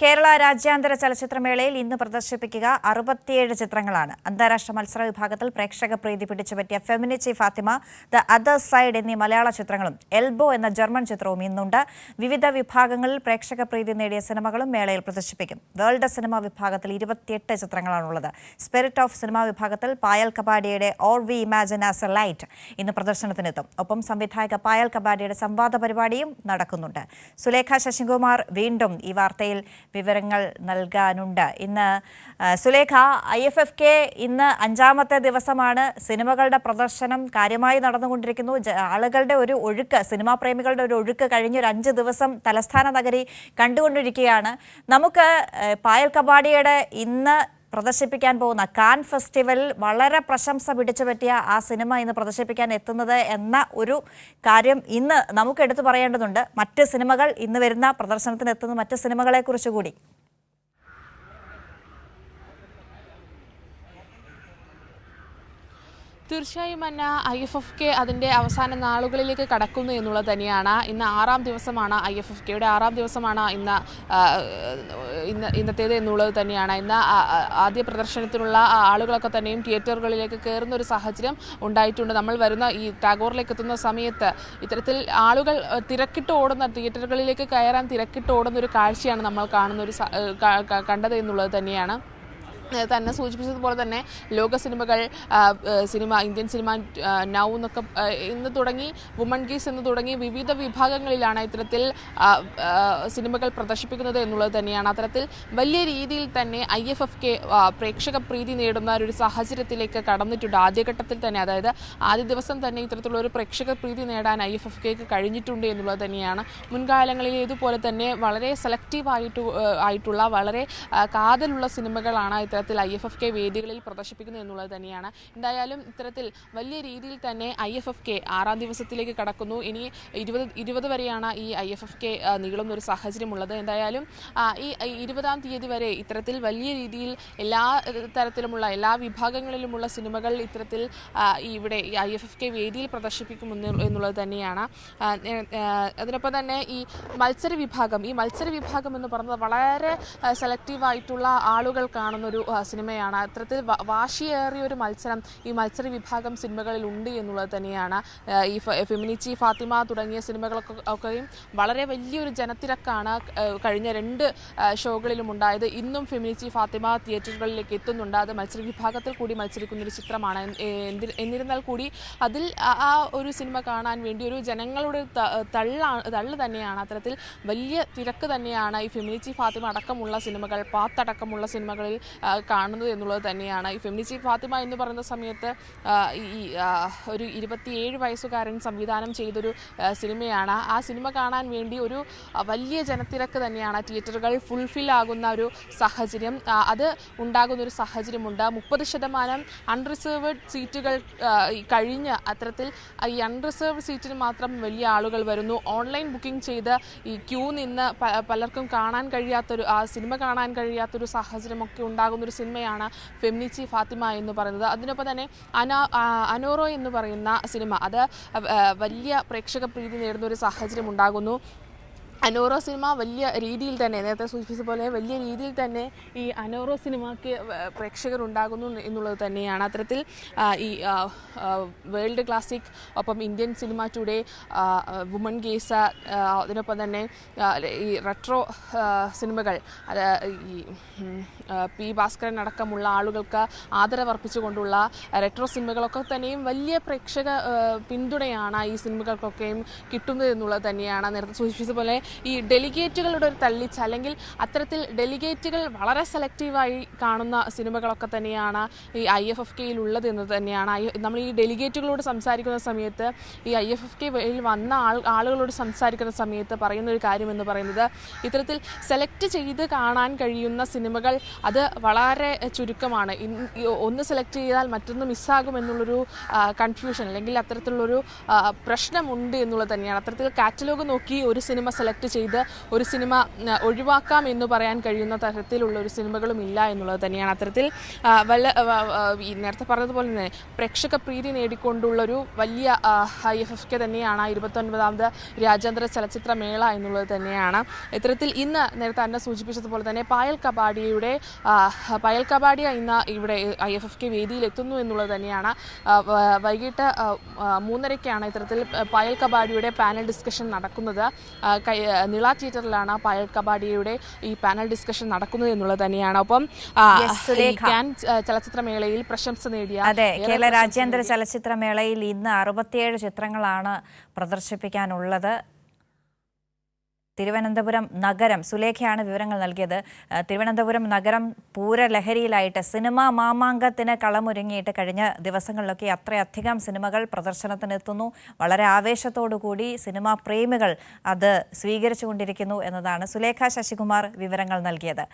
കേരള രാജ്യാന്തര ചലച്ചിത്രമേളയിൽ ഇന്ന് പ്രദർശിപ്പിക്കുക 67 ചിത്രങ്ങളാണ്. അന്താരാഷ്ട്ര മത്സര വിഭാഗത്തിൽ പ്രേക്ഷക പ്രീതി പിടിച്ചുപറ്റിയ ഫെമിനിച്ചി ഫാത്തിമ, ദ അതർ സൈഡ് എന്നീ മലയാള ചിത്രങ്ങളും എൽബോ എന്ന ജർമ്മൻ ചിത്രവും ഇന്നുണ്ട്. വിവിധ വിഭാഗങ്ങളിൽ പ്രേക്ഷക പ്രീതി നേടിയ സിനിമകളും മേളയിൽ പ്രദർശിപ്പിക്കും. വേൾഡ് സിനിമ വിഭാഗത്തിൽ 28 ചിത്രങ്ങളാണുള്ളത്. സ്പിരിറ്റ് ഓഫ് സിനിമ വിഭാഗത്തിൽ പായൽ കപാഡിയുടെ all we imagine as a light ഇന്ന് പ്രദർശനത്തിനെത്തും. ഒപ്പം സംവിധായക പായൽ കപാഡിയുടെ സംവാദ പരിപാടിയും നടക്കുന്നുണ്ട്. സുലേഖ ശശികുമാർ വീണ്ടും ഈ വാർത്തയിൽ വിവരങ്ങൾ നൽകാനുണ്ട്. ഇന്ന് സുലേഖ, IFFK ഇന്ന് 5ാമത്തെ ദിവസമാണ്. സിനിമകളുടെ പ്രദർശനം കാര്യമായി നടന്നുകൊണ്ടിരിക്കുന്നു. ആളുകളുടെ ഒരു ഒഴുക്ക്, സിനിമാ പ്രേമികളുടെ ഒരു ഒഴുക്ക് കഴിഞ്ഞൊരു 5 ദിവസം തലസ്ഥാന നഗരി കണ്ടുകൊണ്ടിരിക്കുകയാണ്. നമുക്ക് പായൽ കപാഡിയുടെ ഇന്ന് പ്രദർശിപ്പിക്കാൻ പോകുന്ന കാൻ ഫെസ്റ്റിവൽ വളരെ പ്രശംസ പിടിച്ചുപറ്റിയ ആ സിനിമ ഇന്ന് പ്രദർശിപ്പിക്കാൻ എത്തുന്നത് എന്ന ഒരു കാര്യം ഇന്ന് നമുക്ക് എടുത്തു പറയേണ്ടതുണ്ട്. മറ്റ് സിനിമകൾ ഇന്ന് വരുന്ന പ്രദർശനത്തിന് എത്തുന്ന മറ്റ് സിനിമകളെക്കുറിച്ച് കൂടി. തീർച്ചയായും IFFK അതിൻ്റെ അവസാന നാളുകളിലേക്ക് കടക്കുന്നു എന്നുള്ളത് തന്നെയാണ്. ഇന്ന് 6ാം ദിവസമാണ്. IFFKയുടെ 6ാം ദിവസമാണ് ഇന്നത്തേത് എന്നുള്ളത് തന്നെയാണ്. ഇന്ന് ആദ്യ പ്രദർശനത്തിനുള്ള ആളുകളൊക്കെ തന്നെയും തിയേറ്ററുകളിലേക്ക് കയറുന്ന ഒരു സാഹചര്യം ഉണ്ടായിട്ടുണ്ട്. നമ്മൾ വരുന്ന ഈ ടാഗോറിലേക്ക് എത്തുന്ന സമയത്ത് ഇത്തരത്തിൽ ആളുകൾ തിരക്കിട്ട് ഓടുന്ന, തിയേറ്ററുകളിലേക്ക് കയറാൻ തിരക്കിട്ട് ഓടുന്ന ഒരു കാഴ്ചയാണ് നമ്മൾ കണ്ടത് എന്നുള്ളത് തന്നെയാണ്. തന്നെ സൂചിപ്പിച്ചതുപോലെ തന്നെ ലോക സിനിമകൾ, ഇന്ത്യൻ സിനിമ നൗ എന്നൊക്കെ ഇന്ന് തുടങ്ങി, വുമൺ ഗീസ് എന്ന് തുടങ്ങി വിവിധ വിഭാഗങ്ങളിലാണ് ഇത്തരത്തിൽ സിനിമകൾ പ്രദർശിപ്പിക്കുന്നത് എന്നുള്ളത് തന്നെയാണ്. അത്തരത്തിൽ വലിയ രീതിയിൽ തന്നെ IFFK പ്രേക്ഷക പ്രീതി നേടുന്ന ഒരു സാഹചര്യത്തിലേക്ക് കടന്നിട്ടുണ്ട്. ആദ്യഘട്ടത്തിൽ തന്നെ, അതായത് ആദ്യ ദിവസം തന്നെ ഇത്തരത്തിലുള്ള ഒരു പ്രേക്ഷക പ്രീതി നേടാൻ IFFKക്ക് കഴിഞ്ഞിട്ടുണ്ട് എന്നുള്ളത് തന്നെയാണ്. മുൻകാലങ്ങളിൽ ഇതുപോലെ തന്നെ വളരെ സെലക്റ്റീവ് ആയിട്ടുള്ള വളരെ കാതലുള്ള സിനിമകളാണ് ഇത്തരത്തിൽ IFFK വേദികളിൽ പ്രദർശിപ്പിക്കുന്നത് എന്നുള്ളത് തന്നെയാണ്. എന്തായാലും ഇത്തരത്തിൽ വലിയ രീതിയിൽ തന്നെ IFFK 6ാം ദിവസത്തിലേക്ക് കടക്കുന്നു. ഇനി 20 വരെയാണ് ഈ IFFK നീളുന്ന ഒരു സാഹചര്യമുള്ളത്. എന്തായാലും ഈ 20ാം തീയതി വരെ ഇത്തരത്തിൽ വലിയ രീതിയിൽ എല്ലാ തരത്തിലുമുള്ള, എല്ലാ വിഭാഗങ്ങളിലുമുള്ള സിനിമകൾ ഇത്തരത്തിൽ ഇവിടെ IFFK വേദിയിൽ പ്രദർശിപ്പിക്കും എന്നുള്ളത് തന്നെയാണ്. അതിനൊപ്പം തന്നെ ഈ മത്സര വിഭാഗം എന്ന് പറയുന്നത് വളരെ സെലക്റ്റീവായിട്ടുള്ള ആളുകൾ കാണുന്നൊരു സിനിമയാണ്. അത്തരത്തിൽ വാശിയേറിയ ഒരു മത്സരം ഈ മത്സര വിഭാഗം സിനിമകളിൽ ഉണ്ട് എന്നുള്ളത് തന്നെയാണ്. ഈ ഫെമിനിച്ചി ഫാത്തിമ തുടങ്ങിയ സിനിമകളൊക്കെയും വളരെ വലിയൊരു ജനത്തിരക്കാണ് കഴിഞ്ഞ 2 ഷോകളിലും ഉണ്ടായത്. ഇന്നും ഫെമിനിച്ചി ഫാത്തിമ തിയേറ്ററുകളിലേക്ക് എത്തുന്നുണ്ട്. അത് മത്സര വിഭാഗത്തിൽ കൂടി മത്സരിക്കുന്നൊരു ചിത്രമാണ്. എന്നിരുന്നാൽ കൂടി അതിൽ ആ ഒരു സിനിമ കാണാൻ വേണ്ടി ഒരു ജനങ്ങളുടെ തള്ള് തന്നെയാണ്. അത്തരത്തിൽ വലിയ തിരക്ക് തന്നെയാണ് ഈ ഫെമിനിച്ചി ഫാത്തിമ അടക്കമുള്ള സിനിമകൾ, പാത്തടക്കമുള്ള സിനിമകളിൽ കാണുന്നത് എന്നുള്ളത് തന്നെയാണ്. ഈ ഫെമിനിച്ചി ഫാത്തിമ എന്ന് പറയുന്ന സമയത്ത് ഈ ഒരു 27 വയസ്സുകാരൻ സംവിധാനം ചെയ്തൊരു സിനിമയാണ്. ആ സിനിമ കാണാൻ വേണ്ടി ഒരു വലിയ ജനത്തിരക്ക് തന്നെയാണ്. തിയേറ്ററുകൾ ഫുൾഫിൽ ആകുന്ന ഒരു സാഹചര്യം, അത് ഉണ്ടാകുന്ന ഒരു സാഹചര്യമുണ്ട്. 30% അൺറിസർവ്ഡ് സീറ്റുകൾ കഴിഞ്ഞ് അത്തരത്തിൽ ഈ അൺറിസർവ്ഡ് സീറ്റിന് മാത്രം വലിയ ആളുകൾ വരുന്നു. ഓൺലൈൻ ബുക്കിംഗ് ചെയ്ത് ഈ ക്യൂ നിന്ന് പലർക്കും സിനിമ കാണാൻ കഴിയാത്തൊരു സാഹചര്യമൊക്കെ ഉണ്ടാകുന്നൊരു സിനിമയാണ് ഫെമിനിച്ചി ഫാത്തിമ എന്ന് പറയുന്നത്. അതിനൊപ്പം തന്നെ അനോറോ എന്ന് പറയുന്ന സിനിമ, അത് വലിയ പ്രേക്ഷക പ്രീതി നേടുന്ന ഒരു സാഹചര്യം ഉണ്ടാകുന്നു. അനോറോ സിനിമ വലിയ രീതിയിൽ തന്നെ, നേരത്തെ സൂചിപ്പിച്ച പോലെ വലിയ രീതിയിൽ തന്നെ ഈ അനോറോ സിനിമയ്ക്ക് പ്രേക്ഷകർ ഉണ്ടാകുന്നു എന്നുള്ളത് തന്നെയാണ്. അത്തരത്തിൽ ഈ വേൾഡ് ക്ലാസിക്, ഒപ്പം ഇന്ത്യൻ സിനിമ ടുഡേ, വുമൺ ഗേസ, അതിനൊപ്പം തന്നെ ഈ റെട്രോ സിനിമകൾ, ഈ P. ഭാസ്കരൻ അടക്കമുള്ള ആളുകൾക്ക് ആദരവർപ്പിച്ചുകൊണ്ടുള്ള റെട്രോ സിനിമകളൊക്കെ തന്നെയും വലിയ പ്രേക്ഷക പിന്തുണയാണ് ഈ സിനിമകൾക്കൊക്കെയും കിട്ടുന്നത് എന്നുള്ളത് തന്നെയാണ്. നേരത്തെ സൂചിപ്പിച്ച പോലെ ഈ ഡെലിഗേറ്റുകളുടെ ഒരു തള്ളിച്ച, അല്ലെങ്കിൽ അത്തരത്തിൽ ഡെലിഗേറ്റുകൾ വളരെ സെലക്റ്റീവായി കാണുന്ന സിനിമകളൊക്കെ തന്നെയാണ് ഈ IFFKയിൽ ഉള്ളത് എന്നത് തന്നെയാണ്. നമ്മൾ ഈ ഡെലിഗേറ്റുകളോട് സംസാരിക്കുന്ന സമയത്ത്, ഈ IFFKയിൽ വന്ന ആളുകളോട് സംസാരിക്കുന്ന സമയത്ത് പറയുന്ന ഒരു കാര്യം എന്ന് പറയുന്നത്, ഇത്തരത്തിൽ സെലക്ട് ചെയ്ത് കാണാൻ കഴിയുന്ന സിനിമകൾ അത് വളരെ ചുരുക്കമാണ്. ഒന്ന് സെലക്ട് ചെയ്താൽ മറ്റൊന്ന് മിസ്സാകും എന്നുള്ളൊരു കൺഫ്യൂഷൻ, അല്ലെങ്കിൽ അത്തരത്തിലുള്ളൊരു പ്രശ്നമുണ്ട് എന്നുള്ളത് തന്നെയാണ്. അത്തരത്തിൽ കാറ്റലോഗ് നോക്കി ഒരു സിനിമ സെലക്ട് സെലക്ട് ചെയ്ത് ഒരു സിനിമ ഒഴിവാക്കാം എന്ന് പറയാൻ കഴിയുന്ന തരത്തിലുള്ള ഒരു സിനിമകളും ഇല്ല എന്നുള്ളത് തന്നെയാണ്. അത്തരത്തിൽ ഈ നേരത്തെ പറഞ്ഞതുപോലെ തന്നെ പ്രേക്ഷക പ്രീതി നേടിക്കൊണ്ടുള്ളൊരു വലിയ IFFK തന്നെയാണ് 29ാമത് രാജ്യാന്തര ചലച്ചിത്ര മേള എന്നുള്ളത് തന്നെയാണ്. ഇത്തരത്തിൽ ഇന്ന് നേരത്തെ അന്ന സൂചിപ്പിച്ചതുപോലെ തന്നെ പായൽ കബാഡിയ ഇന്ന് ഇവിടെ IFFK വേദിയിൽ എത്തുന്നു എന്നുള്ളത് തന്നെയാണ്. വൈകിട്ട് 3:30-ക്കാണ് ഇത്തരത്തിൽ പായൽ കബാഡിയുടെ പാനൽ ഡിസ്കഷൻ നടക്കുന്നത്. നിള തിയേറ്ററിലാണ് പായൽ കബാഡിയുടെ ഈ പാനൽ ഡിസ്കഷൻ നടക്കുന്നത് എന്നുള്ളത് തന്നെയാണ്. ഒപ്പം കാൻ ചലച്ചിത്രമേളയിൽ പ്രശംസ നേടിയ കേരള രാജ്യാന്തര ചലച്ചിത്രമേളയിൽ ഇന്ന് 67 ചിത്രങ്ങളാണ് പ്രദർശിപ്പിക്കാനുള്ളത്. തിരുവനന്തപുരം നഗരം, സുലേഖയാണ് വിവരങ്ങൾ നൽകിയത്. തിരുവനന്തപുരം നഗരം പൂരലഹരിയിലായിട്ട് സിനിമാ മാമാങ്കത്തിന് കളമൊരുങ്ങിയിട്ട് കഴിഞ്ഞ ദിവസങ്ങളിലൊക്കെ അത്രയധികം സിനിമകൾ പ്രദർശനത്തിനെത്തുന്നു. വളരെ ആവേശത്തോടുകൂടി സിനിമാ പ്രേമികൾ അത് സ്വീകരിച്ചുകൊണ്ടിരിക്കുന്നു എന്നതാണ് സുലേഖ ശശികുമാർ വിവരങ്ങൾ നൽകിയത്.